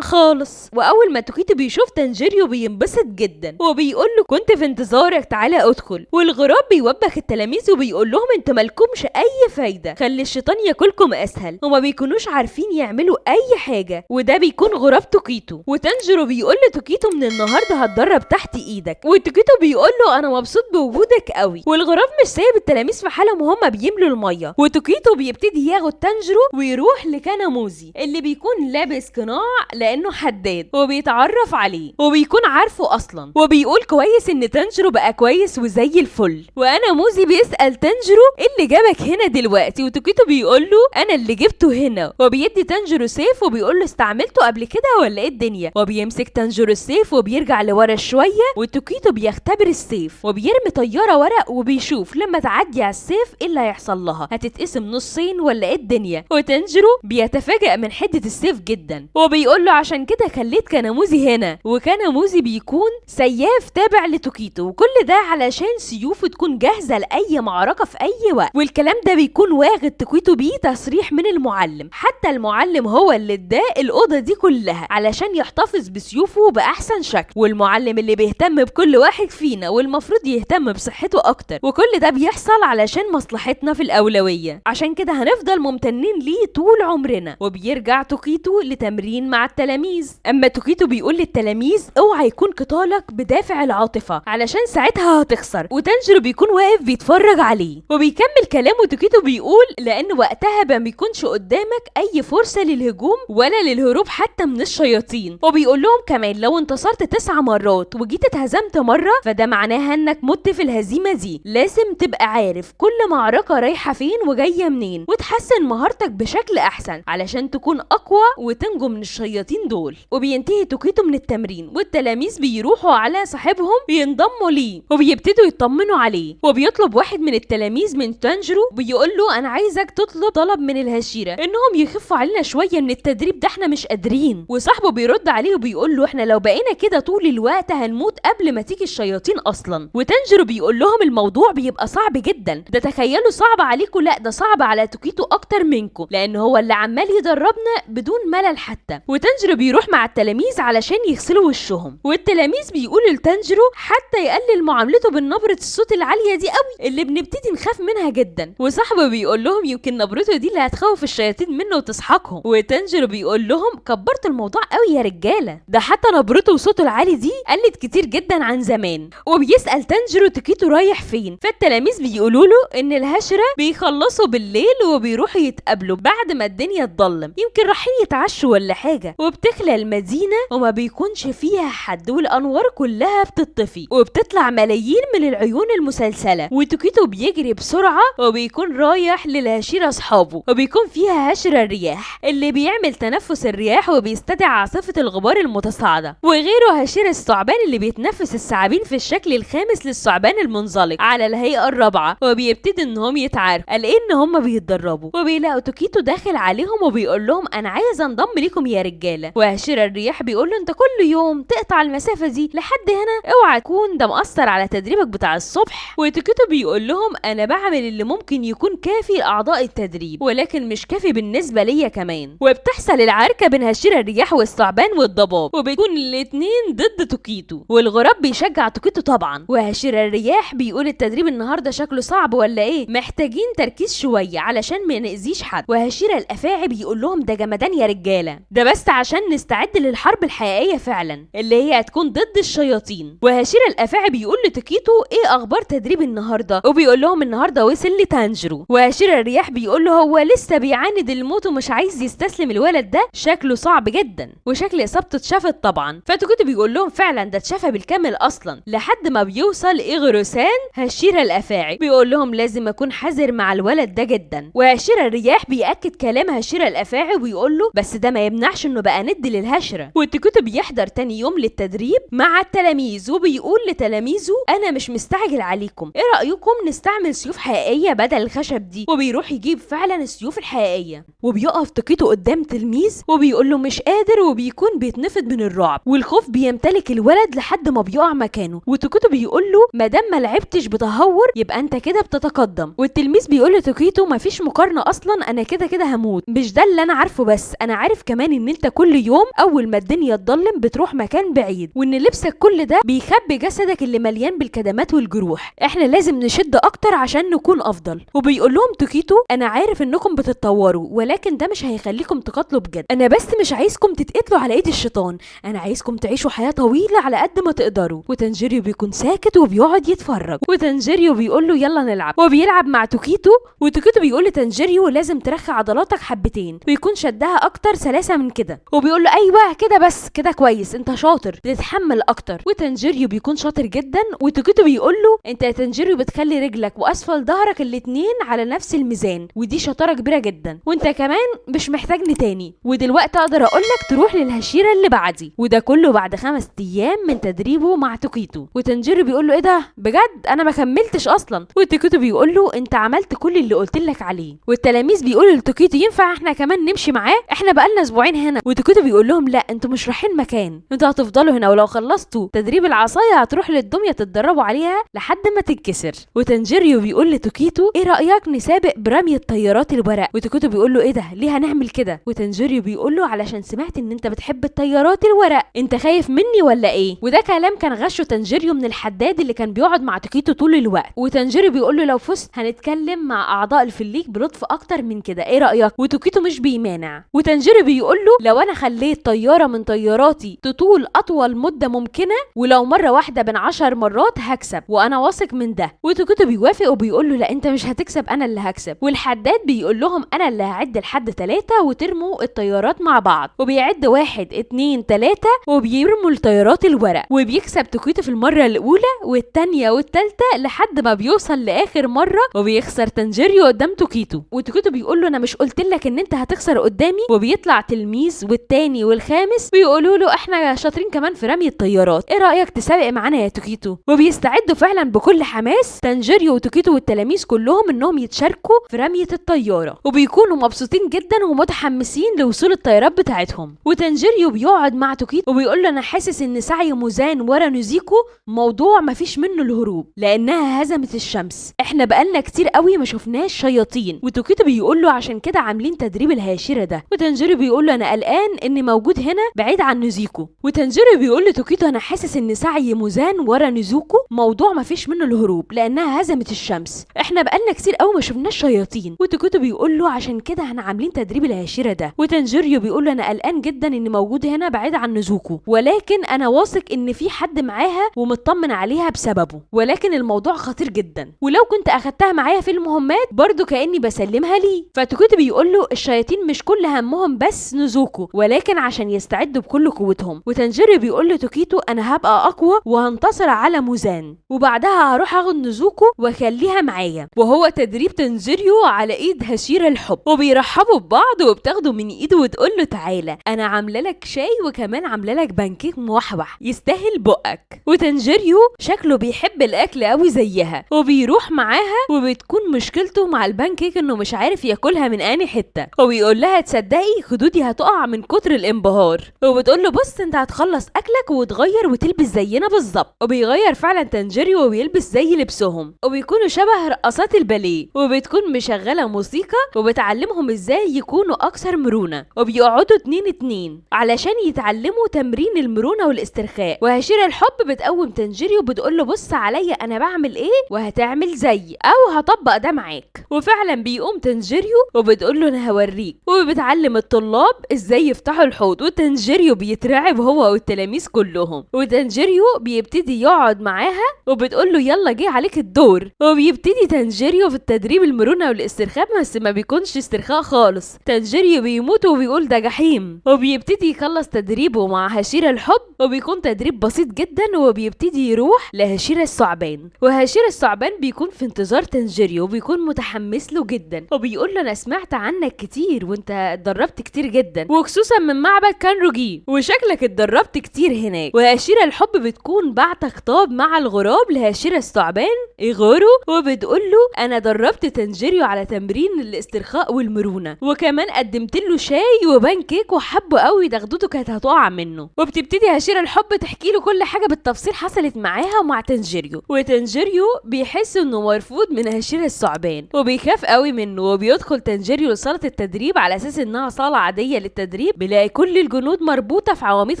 خالص. واول ما توكيتو بيشوف تنجيريو بينبسط جدا وبيقول له كنت في انتظارك تعالى ادخل. والغراب بيوبخ التلاميذ وبيقول لهم انتوا مالكمش اي فايده، خلي الشيطان ياكلكم اسهل. هما بيكونوش عارفين يعملوا اي حاجه، وده بيكون غراب توكيتو. وتنجيرو بيقول لتوكيتو من النهارده هتدرب تحت ايدك، وتوكيتو بيقول له انا مبسوط بوجودك قوي. والغراب مش سايب التلاميذ في حالهم وهم بيملوا الميه، وتوكيتو بيبتدي ياخد تنجيرو ويروح لكاناموزي اللي بيكون لابس قناع لانه حداد وبيتعرف عليه وبيكون عارفه اصلا، وبيقول كويس ان تنجيرو بقى كويس وزي الفل. وانا موزي بيسال تنجيرو ايه اللي جابك هنا دلوقتي، وتوكيتو بيقول له انا اللي جبته هنا، وبيدي تنجيرو سيف وبيقول له استعملته قبل كده ولا ايه الدنيا. وبيمسك تنجيرو السيف وبيرجع لورا شويه، وتوكيتو بيختبر السيف وبيرمي طياره ورق وبيشوف لما تعدي على السيف ايه اللي هيحصل لها، هتتقسم نصين ولا ايه الدنيا. وتنجيرو بيتفاجئ من حده السيف جدا وبيقول له عشان كده خليت كاناموزي هنا. وكاناموزي بيكون سياف تابع لتوكيتو، وكل ده علشان سيوفه تكون جاهزه لاي معركه في اي وقت. والكلام ده بيكون واخد توكيتو بيه تصريح من المعلم، حتى المعلم هو اللي اداه الاوضه دي كلها علشان يحتفظ بسيوفه باحسن شكل، والمعلم اللي بيهتم بكل واحد فينا والمفروض يهتم بصحته اكتر. وكل ده بيحصل علشان مصلحتنا في الأولوية، عشان كده هنفضل ممتنين ليه طول عمرنا. وبيرجع توكيتو لتمرين مع التلاميذ. اما توكيتو بيقول للتلاميذ اوعى يكون قتالك بدافع العاطفة علشان ساعتها هتخسر، وتانجيرو بيكون واقف بيتفرج عليه. وبيكمل كلامه توكيتو بيقول لان وقتها ما بيكونش قدامك اي فرصة للهجوم ولا للهروب حتى من الشياطين. وبيقول لهم كمان لو انتصرت 9 مرات وجيت اتهزمت مرة فده معناها انك مت في الهزيمة دي. لازم تبقى عارف كل معركة رايحة فين وجاية منين، وتحسن مهارتك بشكل احسن علشان تكون اقوى وتنجو من الشياطين دول. وبينتهي توكيتو من التمرين والتلاميذ بيروحوا على صاحبهم ينضموا ليه وبيبتدوا يطمنوا عليه. وبيطلب واحد من التلاميذ من تانجيرو بيقول له انا عايزك تطلب طلب من الهشيرة انهم يخفوا علينا شوية من التدريب ده، احنا مش قادرين. وصاحبه بيرد عليه وبيقول له احنا لو بقينا كده طول الوقت هنموت قبل ما تيجي الشياطين اصلا. وتانجيرو بيقول لهم الموضوع بيبقى صعب جدا، ده تخيلوا صعب عليكم، لا ده صعب على توكيتو اكتر منكم لان هو اللي عمال يدربنا بدون ملل حتى. وتانجيرو بيروح مع التلاميذ علشان يغسلوا وشهم، والتلاميذ بيقولوا لتانجيرو حتى يقلل معاملته بالنبرة الصوت العالية دي قوي اللي بنبتدي نخاف منها جدا. وصاحبه بيقول لهم يمكن نبرته دي اللي هتخوف الشياطين منه وتسحقهم. وتانجيرو بيقول لهم كبرتوا الموضوع قوي يا رجاله، ده حتى نبرته وصوته العالي دي قلت كتير جدا عن زمان. وبيسأل تانجيرو توكيتو رايح فين، فالتلاميذ بيقولوا له ان الهشرة بيخلصوا بالليل وبيروحوا يتقابلوا بعد ما الدنيا تضلم، يمكن رايحين يتعشوا ولا حاجه. وبتخلى المدينه وما بيكونش فيها حد والانوار كلها بتطفي وبتطلع ملايين من العيون المسلسله. وتوكيتو بيجري بسرعه وبيكون رايح للهشيره اصحابه، وبيكون فيها هشر الرياح اللي بيعمل تنفس الرياح وبيستدعي عاصفه الغبار المتصاعده، وغيره هشير الثعبان اللي بيتنفس الثعابين في الشكل الخامس للثعبان المنزلق على الهيئه الرابعه. وبيبتدي انهم يتعاركوا قال ان هم بيتدربوا، وبيلاقوا توكيتو داخل عليهم وبيقول لهم انا عايز انضم ليكم يا رجاله. وهشير الرياح بيقول له انت كل يوم تقطع المسافه دي لحد هنا، اوعى تكون ده مأثر على تدريبك بتاع الصبح. وتوكيتو بيقول لهم انا بعمل اللي ممكن يكون كافي لاعضاء التدريب ولكن مش كافي بالنسبه ليا كمان. وبتحصل العركه بين هشير الرياح والثعبان والضباب، وبيكون الاتنين ضد توكيتو، والغراب بيشجع توكيتو طبعا. وهشير الرياح بيقول التدريب النهارده شكله صعب ولا ايه، محتاجين تركيز شويه علشان ما نأذيش حد. وهشير الافاعي بيقول لهم ده جمدان يا رجاله، ده بس عشان نستعد للحرب الحقيقيه فعلا اللي هي هتكون ضد الشياطين. وهشير الافاعي بيقول لتوكيتو ايه اخبار تدريب النهارده، وبيقول لهم النهارده وصل لتانجيرو. وهشير الرياح بيقول له هو لسه بيعاند الموت ومش عايز يستسلم، الولد ده شكله صعب جدا وشكل اصابته اتشافت طبعا. فتوكيتو بيقول لهم فعلا ده اتشافى بالكامل اصلا، لحد ما بيوصل اغروسان هشير الافاعي بيقول لهم لازم اكون حذر مع الولد ده جدا. وهشير الرياح بيأكد كلام هشير الافاعي ويقول له بس ده ما يمنعش انه بقى ند للهشرة. والتوكيتو بيحضر تاني يوم للتدريب مع التلاميذ وبيقول لتلاميذه انا مش مستعجل عليكم، ايه رأيكم نستعمل سيوف حقيقية بدل الخشب دي؟ وبيروح يجيب فعلا السيوف الحقيقية. وبيقف توكيتو قدام تلميذ وبيقول له مش قادر، وبيكون بيتنفض من الرعب والخوف بيمتلك الولد لحد ما بيقع مكانه. وتوكيتو بيقول له ما دام ما لعبتش بتهور يبقى انت كده بتتقدم. والتلميذ بيقول لتوكيتو ما فيش مقارنة اصلا، انا كده كده هموت، مش ده اللي انا عارفه، بس انا عارف كمان ان انت كل يوم اول ما الدنيا تضلم بتروح مكان بعيد، وان لبسك كل ده بيخبي جسدك اللي مليان بالكدمات والجروح، احنا لازم نشد اكتر عشان نكون افضل. وبيقول لهم توكيتو انا عارف انكم بتتطوروا ولكن ده مش هيخليكم تقاتلوا بجد، انا بس مش عايزكم تتقتلوا على ايد الشيطان، انا عايزكم تعيشوا حياة طويلة على قد ما تقدروا. وتانجيريو بيكون ساكت وبيقعد يتفرج، وتانجيريو بيقول له يلا نلعب، وبيلعب مع توكيتو. وتوكيتو بيقول لتانجيريو لازم ترخي عضلاتك حبتين ويكون شدها اكتر سلاسة من كده، وبيقول له ايوه كده بس كده كويس انت شاطر بتتحمل اكتر. وتانجيريو بيكون شاطر جدا. وتوكيتو بيقول له انت يا تانجيريو بتخلي رجلك واسفل ظهرك الاتنين على نفس الميزان، ودي شطارة كبيرة جدا، وانت كمان مش محتاجني تاني، ودلوقتي اقدر اقولك تروح للهشيرة اللي بعدي. وده كله بعد 5 ايام من تدريبه مع توكيتو. وتانجيريو بيقول له ايه ده بجد انا ما كملتش اصلا. وتوكيتو بيقول له انت عملت كل اللي قلت لك عليه. والتلاميذ بيقولوا لتوكيتو ينفع احنا كمان نمشي معاه، احنا بقالنا اسبوعين هنا. وتوكيتو بيقول لهم لا انتوا مش رايحين مكان، انتوا هتفضلوا هنا، ولو خلصتوا تدريب العصايه هتروح للدميه تتدربوا عليها لحد ما تتكسر. وتانجيريو بيقول لتوكيتو ايه رايك نسابق برمي الطيارات الورق. وتوكيتو بيقول له ايه ده ليه هنعمل كده. وتانجيريو بيقول له علشان سمعت ان انت بتحب الطيارات الورق، انت خايف مني ولا ايه. وده كلام كان غشه تانجيريو من الحداد اللي كان بيقعد مع توكيتو طول الوقت. وتانجيريو بيقول له لو فزت هنتكلم مع اعضاء الفليك بلطف اكتر من كده، ايه رايك؟ وتوكيتو مش بيمانع، وتنجيريو بيقول له لو انا خليت طياره من طياراتي تطول اطول مده ممكنه ولو مره واحده بين 10 مرات هكسب، وانا واثق من ده. وتوكيتو بيوافق وبيقول له لا انت مش هتكسب، انا اللي هكسب. والحداد بيقول لهم انا اللي هعد لحد 3 وترموا الطيارات مع بعض، وبيعد 1 2 3 وبيرموا الطيارات الورق، وبيكسب توكيتو في المره الاولى والثانيه والثالثه لحد ما بيوصل لاخر مره وبيخسر تنجيريو قدام توكيتو. وتوكيتو بيقول له انا مش قلت لك ان انت هتخسر قدامي؟ وبيطلع تلميذ والتاني والخامس بيقولوا له احنا شاطرين كمان في رمي الطيارات، ايه رايك تسابق معانا يا توكيتو؟ وبيستعدوا فعلا بكل حماس تنجيريو وتوكيتو والتلاميذ كلهم انهم يتشاركوا في رميه الطياره، وبيكونوا مبسوطين جدا ومتحمسين لوصول الطيارات بتاعتهم. وتنجيريو بيقعد مع توكيتو وبيقول له انا حاسس ان سعي موزان ورا نوزيكو موضوع مفيش منه الهروب لانها هزمت الشمس، احنا بقالنا كتير قوي ما شفناش شياطين. وتوكيتو بيقول له عشان كده عاملين تدريب الهاشره ده. وتنجيريو بيقول له انا قلقان اني موجود هنا بعيد عن نوزيكو. وتنجيريو بيقول لتوكيتو انا حاسس ان سعي موزان ورا نوزوكو موضوع مفيش منه الهروب لانها هزمت الشمس، احنا بقالنا كتير قوي ما شفناش شياطين. وتوكيتو بيقول له عشان كده احنا عاملين تدريب الهاشره ده. وتنجيريو بيقول له انا قلقان جدا اني موجود هنا بعيد عن نوزوكو، ولكن انا واثق ان في حد معاها ومطمن عليها بسببه، ولكن الموضوع خطير جدا ولو كنت اخدتها معايا في المهمات برضو كاني بسلمها ليه. فتوكيتو بيقول له الشياطين مش كل همهم بس نوزوكو ولكن عشان يستعدوا بكل قوتهم. وتنجيريو بيقول لتوكيتو انا هبقى اقوى وهنتصر على موزان وبعدها هروح اخد نوزوكو واخليها معايا. وهو تدريب تنجيريو على ايد هشيرة الحب، وبيرحبوا ببعض وبتاخده من ايده وتقول له تعالى انا عامله لك شاي وكمان عامله لك بانكيك موحوح يستاهل بقك. وتنجيريو شكله بيحب الاكل قوي زيها وبيروح معاها، وبتكون مشكلته مع البانكيك انه مش عارف ياكلها من اني حته، وبيقول لها تصدقي خدودي هتقع من كتر الانبهار. وبتقول له بص انت هتخلص اكلك وتغير وتلبس زينا بالظبط. وبيغير فعلا تنجيريو وبيلبس زي لبسهم وبيكونوا شبه رقصات الباليه، وبتكون مشغله موسيقى وبتعلمهم ازاي يكونوا اكثر مرونه، وبيقعدوا 2-2 علشان يتعلموا تمرين المرونه والاسترخاء. وهشيرة الحب بتقوم تنجيريو وبتقول له بص عليا انا بعمل ايه وهتعمل زيي او هطبق ده معاك. وفعلا بيقوم تنجيريو وبتقول له انا هوريك، وبتعلم الطلاب ازاي يفتحوا الحوض. وتنجيريو بيترعب هو والتلاميذ كلهم، وتنجيريو بيبتدي يقعد معاها وبتقول له يلا جه عليك الدور. وبيبتدي تنجيريو في التدريب المرونه والاسترخاء بس ما بيكونش استرخاء خالص، تنجيريو بيموت وبيقول ده جحيم. وبيبتدي يخلص تدريبه مع هشيرة الحب وبيكون تدريب بسيط جدا، وبيبتدي يروح لهشيرة الثعبان. وهشيرة الثعبان بيكون في انتظار تنجيريو وبيكون متحمس له جدا، وبيقول له انا سمعت عنك كتير وانت اتدربت كتير جدا وخصوصا من معبد كانروجي وشكلك اتدربت كتير هناك. وهشيرة الحب بتكون بعت خطاب مع الغراب لهشيرة الثعبان إيغورو وبتقول له انا دربت تنجيريو على تمرين الاسترخاء والمرونه، وكمان قدمت له شاي وبانكيك وحبه قوي دغدته كانت هتقع منه. وبتبتدي هشيرة الحب تحكي له كل حاجه بالتفصيل حصلت معاها ومع تنجيريو. وتنجيريو بيحس انه مرفوض من هشيرة الثعبان وبيخاف قوي منه، وبيدخل تنجيريو لصاله التدريب على اساس انها صاله عاديه للتدريب، بيلاقي كل الجنود مربوطه في عواميد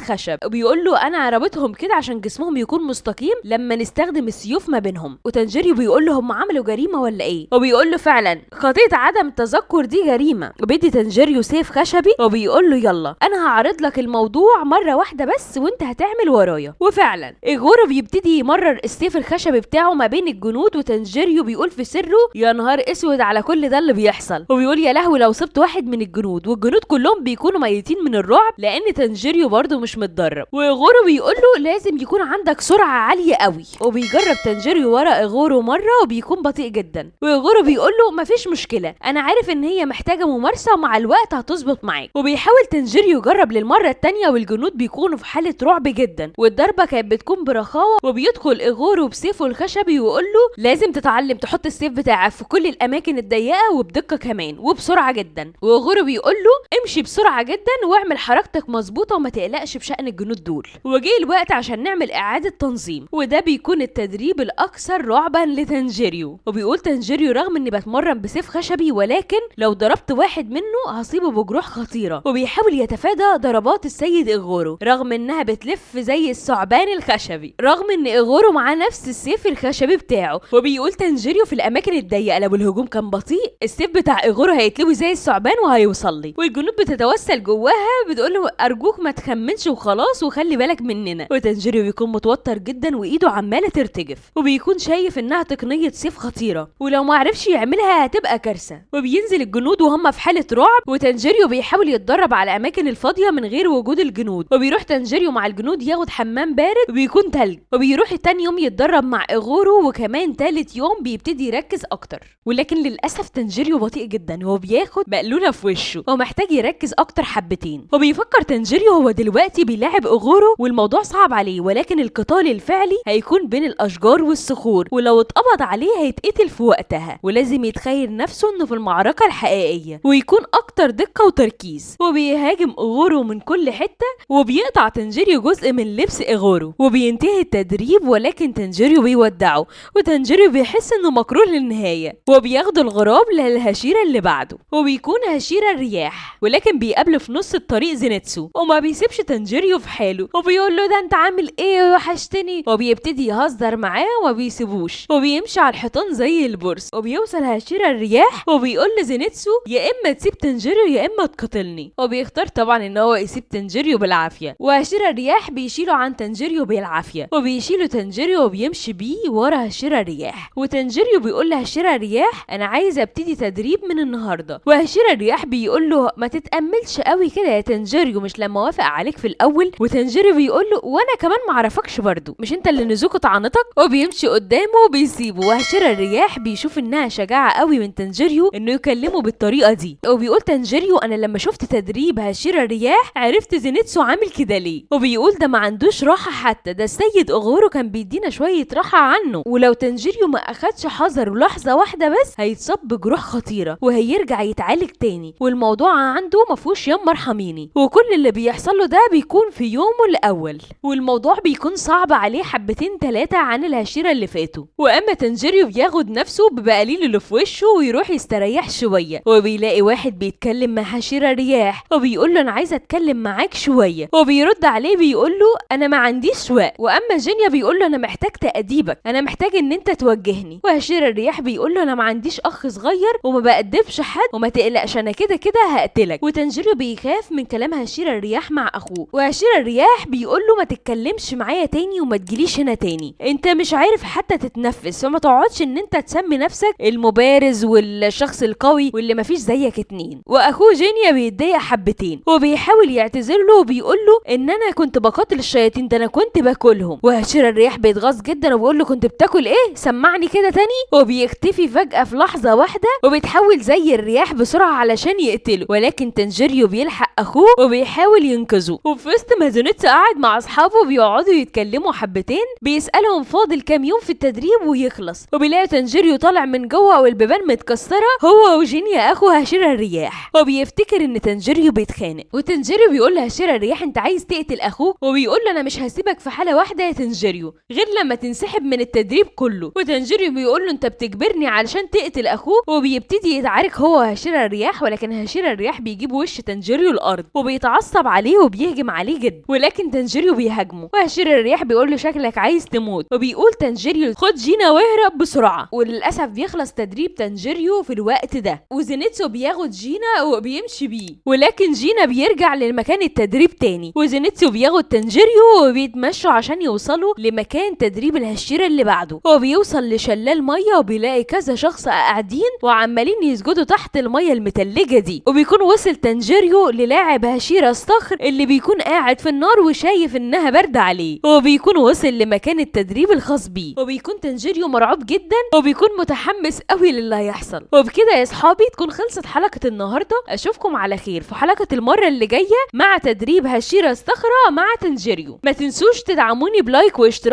خشب، وبيقول له انا رابطهم كده عشان جسمهم يكون مستقيم لما نستخدم السيوف ما بينهم. وتنجيريو بيقول له هم عملوا جريمه ولا ايه؟ وبيقول له فعلا خطيئه عدم التذكر دي جريمه. وبيدي تنجيريو سيف خشبي وبيقول له يلا انا هعرض لك الموضوع مره واحده بس وانت هتعمل ورايا. وفعلا إيغورو بيبتدي يمرر السيف الخشبي بتاعه ما بين الجنود، وتنجيريو بيقول في سره يا نهار اسود على كل ده اللي بيحصل، وبيقول يا لهوي لو سبت واحد من الجنود، والجنود كلهم بيكونوا ميتين من الرعب لان تنجيريو برضه مش متدرب. وإيغورو بيقول له لازم يكون عندك سرعه عاليه قوي، وبيجرب تنجيريو ورا إيغورو مره وبيكون بطيء جدا. وإيغورو بيقول له مفيش مشكله انا عارف ان هي محتاجه ممارسه ومع الوقت هتظبط معاك. وبيحاول تنجيريو يجرب للمره الثانيه والجنود بيكونوا في حاله رعب جدا، والضربه كانت بتكون برخاوه. وبيدخل إيغورو بسيفه الخشبي ويقول له لازم تتعلم تحط السيف بتاعك في كل الاماكن الضيقه وبدقه كمان وبسرعه جدا. وإيغورو بيقول له امشي بسرعه جدا واعمل حركتك مظبوطه وما تقلقش بشأن الجنود دول. وجه الوقت عشان نعمل اعاده تنظيم، وده بيكون التدريب الاكثر رعبا لتنجيريو. وبيقول تنجيريو رغم اني بتمرن بسيف خشبي ولكن لو ضربت واحد منه هصيبه بجروح خطيره، وبيحاول يتفادى ضربات السيد إيغورو رغم انها بتلف زي الثعبان الخشبي، رغم ان إيغورو معاه نفس السيف الخشبي بتاعه. وبيقول تنجيريو في الاماكن الضيقه لو الهجوم كان بطيء السيف بتاع ايغورو هيتلوي زي الثعبان وهيوصل لي، والجنود بتتوسل جواها بتقول له ارجوك ما تخمنش وخلاص وخلي بالك مننا. وتنجيريو بيكون متوتر جدا وايده عماله ترتجف، وبيكون شايف انها تقنيه سيف خطيره ولو ما عرفش يعملها هتبقى كارثه. وبينزل الجنود وهم في حاله رعب، وتنجيريو بيحاول يتدرب على الاماكن الفاضيه من غير وجود الجنود. وبيروح تنجيريو مع الجنود ياخد حمام بارد وبيكون تلج، وبيروح تاني يوم يتدرب مع ايغورو، وكمان تالت يوم بيبتدي يركز اكتر. ولكن للاسف تنجيريو بطيء جدا، هو بياخد بقلوله في وشه ومحتاج يركز اكتر حبتين. وبيفكر تنجيريو هو دلوقتي بيلاعب ايغورو والموضوع صعب عليه، ولكن القتال الفعلي هيكون بين الاشجار والصخور، ولو اتقبض عليه هيتقتل في وقتها، ولازم يتخيل نفسه انه في المعركه الحقيقيه ويكون اكتر دقه وتركيز. وبيهاجم ايغورو من كل حته، وبيقطع تنجيريو جزء من لبس ايغورو، وبينتهي التدريب، ولكن تنجيريو بيودعه، وتنجيريو بيحس انه مكروه للنهايه، وبياخدوا الغراب للهشيره اللي بعده، وبيكون هشيره الرياح. ولكن بيقابله في نص الطريق زينيتسو، وما بيسيبش تنجيريو في حاله، وبيقول له ده انت عامل ايه وحشتني، وبيبتدي يهزر معاه وما بيسيبوش، وبيمشي على الحيطان زي البرص. وبيوصل هشيره الرياح وبيقول لزينيتسو يا اما تسيب تنجيريو يا اما تقتلني، وبيختار طبعا ان هو يسيب تنجيريو بالعافيه. وهشيره الرياح بيشيله عن تنجيريو بالعافيه، وبيشيله تنجيريو وبيمشي بيه ورا هشيره الرياح. وتنجيريو بيقول لهشيره الرياح انا عايز ابتدي تدريب من النهارده. وهشيره الرياح بيقول له ما تتاملش قوي كده يا تنجيريو، مش لما وافق عليك في الاول. وتنجيريو بيقول له وانا كمان ما اعرفكش برضو، مش انت اللي نزوكو طعنتك. وبيمشي قدامه وبيسيبه. وهشيره الرياح بيشوف انها شجاعه قوي من تنجيريو انه يكلمه بالطريقه دي، وبيقول تنجيريو انا لما شفت تدريب هشيره الرياح عرفت زينيتسو عامل كده ليه. وبيقول ده ما عندوش راحه، حتى ده السيد ايغورو كان بيدينا شويه راحه عنه، ولو تنجيريو ما اخدش حذر لحظه واحده بس هيتصاب بجروح خطيره وهيرجع يتعالج تاني، والموضوع عنده ما فيهوش يا مرحميني. وكل اللي بيحصل له ده بيكون في يومه الاول، والموضوع بيكون صعب عليه حبتين ثلاثه عن الهشيره اللي فاتوا. واما تنجيريو بياخد نفسه ببقليل اللي في وشه ويروح يستريح شويه، وبيلاقي واحد بيتكلم مع هشيره الرياح وبيقول له انا عايز اتكلم معاك شويه، وبيرد عليه بيقول له انا ما عنديش وقت. واما جينيا بيقول له انا محتاج تأديبك، انا محتاج ان انت توجهني. وهشيره الرياح بيقول له انا ما عنديش اخ صغير وما بأدبش حد، وما تقلقش انا كده كده هقتلك. وتنجيريو بيخاف من كلام هشيره الرياح مع اخوه، وهشيره الرياح بيقول له ما تتكلمش معايا تاني وما تجيليش هنا تاني، انت مش عارف حتى تتنفس، فما تقعدش ان انت تسمي نفسك المبارز والشخص القوي واللي ما فيش زيك اتنين. واخوه جينيا بيتضايق حبتين وبيحاول يعتذر له وبيقول له ان انا كنت بقاتل الشياطين، ده انا كنت باكلهم. وهشيره الرياح بيتغاظ جدا وبيقول له كنت بتاكل ايه، سمعني كده تاني. وبيختفي فجأة في لحظة واحدة وبيتحول زي الرياح بسرعة علشان يقتله، ولكن تنجيريو بيلحق اخوه وبيحاول ينقذه. وفي وسط ما زونيتسو قاعد مع اصحابه بيقعدوا يتكلموا حبتين، بيسألهم فاضل كام يوم في التدريب ويخلص، وبيلاقي تنجيريو طالع من جوه والبيبان متكسرة هو وجينيا اخو هشيره الرياح. وبيفتكر ان تنجيريو بيتخانق، وتنجيريو بيقول لهشيره الرياح انت عايز تقتل اخوك، وبيقول له انا مش هسيبك في حالة واحدة يا تنجيريو غير لما تنسحب من التدريب كله. وتنجيريو بيقول له انت بتجبرني علشان تقتل اخوك، وبيبتدي يتعارك هو وهشيره الرياح، ولكن هشيره الرياح بيجيب وش تنجيريو الارض وبيتعصب عليه وبيهجم عليه جدا، ولكن تنجيريو بيهاجمه. وهشيره الرياح بيقول له شكلك عايز تموت، وبيقول تنجيريو خد جينا واهرب بسرعه. وللاسف بيخلص تدريب تنجيريو في الوقت ده، وزينيتسو بياخد جينا وبيمشي بيه، ولكن جينا بيرجع لمكان التدريب تاني، وزينيتسو بياخد تنجيريو وبيتمشوا عشان يوصلوا لمكان تدريب الهشيره اللي بعده. هو بيوصل لشلال ميه وبيلاقي كذا شخص قاعدين وعمالين يسجدوا تحت الميه المتلجه دي، وبيكون وصل تنجيريو للاعب هشيره الصخر اللي بيكون قاعد في النار وشايف انها بارده عليه، وبيكون وصل لمكان التدريب الخاص بيه، وبيكون تنجيريو مرعوب جدا وبيكون متحمس قوي للي هيحصل. وبكده يا اصحابي تكون خلصت حلقه النهارده، اشوفكم على خير في حلقه المره اللي جايه مع تدريب هشيره الصخره مع تنجيريو. ما تنسوش تدعموني بلايك واشتراك